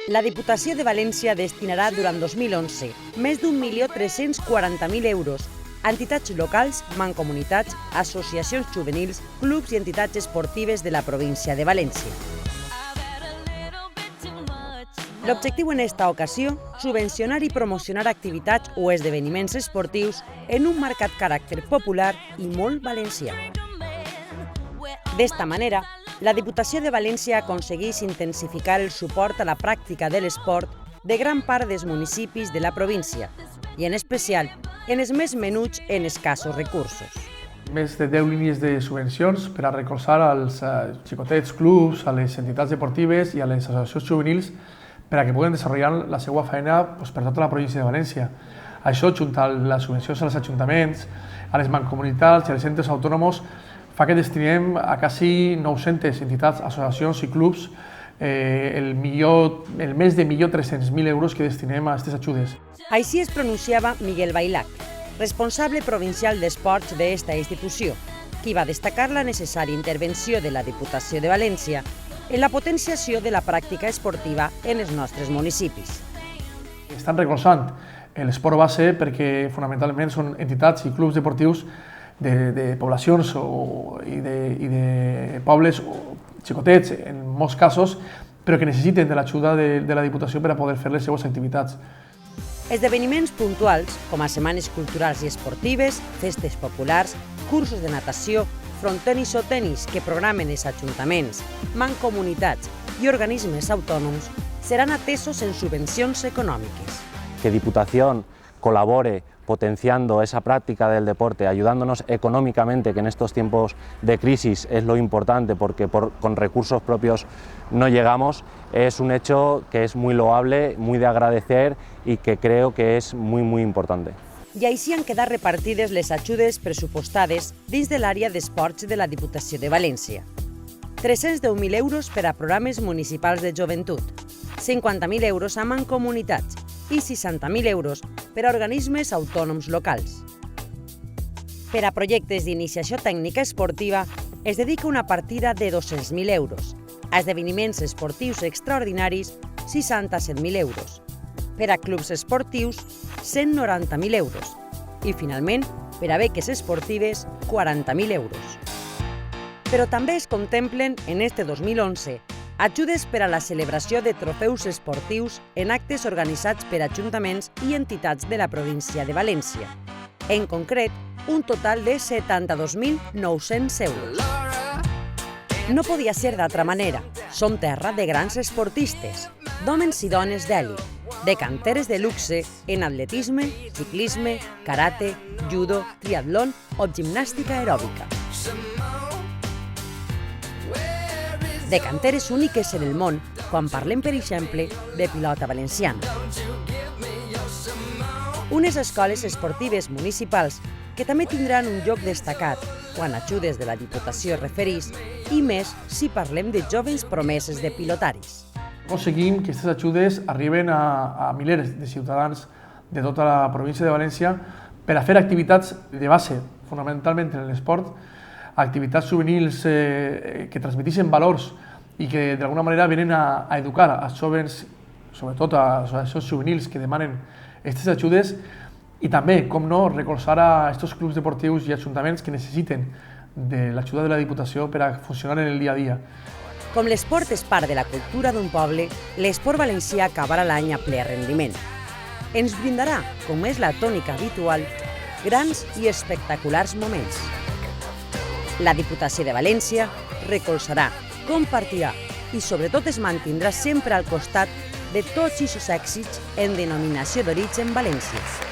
La Diputació de València destinarà durant 2011 més d'1.340.000 euros a entitats locals, mancomunitats, associacions juvenils, clubs i entitats esportives de la província de València. L'objectiu en esta ocasió, subvencionar i promocionar activitats o esdeveniments esportius en un marcat caràcter popular i molt valencià. D'esta manera, la Diputació de València aconsegueix intensificar el suport a la pràctica de l'esport de gran part dels municipis de la província i, en especial, en els més menuts en escassos recursos. Més de 10 línies de subvencions per a recolzar als xicotets clubs, a les entitats deportives i a les associacions juvenils per a que puguen desenvolupar la seva feina per tota la província de València. Això, junt a les subvencions als ajuntaments, a les mancomunitats i als centres autònoms, fa que destinem a quasi 900 entitats, associacions i clubs el més de 1.300.000 euros que destinem a aquestes ajudes. Així es pronunciava Miguel Bailac, responsable provincial d'esports d'esta institució, qui va destacar la necessària intervenció de la Diputació de València en la potenciació de la pràctica esportiva en els nostres municipis. Estan recolzant l'esport base perquè fonamentalment són entitats i clubs deportius de poblacions i de pobles xicotets, en molts casos, però que necessiten de l'ajuda de la Diputació per a poder fer les seues activitats. Esdeveniments puntuals, com a setmanes culturals i esportives, festes populars, cursos de natació, frontenis o tenis que programen els ajuntaments, mancomunitats i organismes autònoms, seran atesos en subvencions econòmiques. Que Diputación colabore potenciando esa práctica del deporte, ayudándonos económicamente, que en estos tiempos de crisis es lo importante porque con recursos propios no llegamos, es un hecho que es muy loable, muy de agradecer y que creo que es muy importante. I així han quedat repartides les ajudes pressupostades dins de l'àrea d'esports de la Diputació de València. 310.000 euros per a programes municipals de joventut, 50.000 euros a mancomunitats i 60.000 euros per a organismes autònoms locals. Per a projectes d'iniciació tècnica esportiva es dedica una partida de 200.000 euros, a esdeveniments esportius extraordinaris 67.000 euros, per a clubs esportius 190.000 euros i, finalment, per a beques esportives 40.000 euros. Però també es contemplen en este 2011 ajudes per a la celebració de trofeus esportius en actes organitzats per ajuntaments i entitats de la província de València. En concret, un total de 72.900 euros. No podia ser d'altra manera. Som terra de grans esportistes, d'homes i dones d'èlit, de canteres de luxe en atletisme, ciclisme, karate, judo, triatlón o gimnàstica aeròbica. De canteres úniques en el món quan parlem, per exemple, de pilota valenciana. Unes escoles esportives municipals que també tindran un lloc destacat quan ajudes de la Diputació es referís, i més si parlem de joves promeses de pilotaris. Aconseguim que aquestes ajudes arriben a milers de ciutadans de tota la província de València per a fer activitats de base, fonamentalment en l'esport, activitats juvenils que transmeteixen valors i que d'alguna manera venen a educar als jovens, sobretot a les associacions juvenils que demanen aquestes ajudes, i també, com no, recolzar a aquests clubs deportius i ajuntaments que necessiten de l'ajuda de la Diputació per a funcionar en el dia a dia. Com l'esport és part de la cultura d'un poble, l'esport valencià acabarà l'any a ple rendiment. Ens brindarà, com és la tònica habitual, grans i espectaculars moments. La Diputació de València recolzarà, compartirà i sobretot es mantindrà sempre al costat de tots aquests èxits en denominació d'origen València.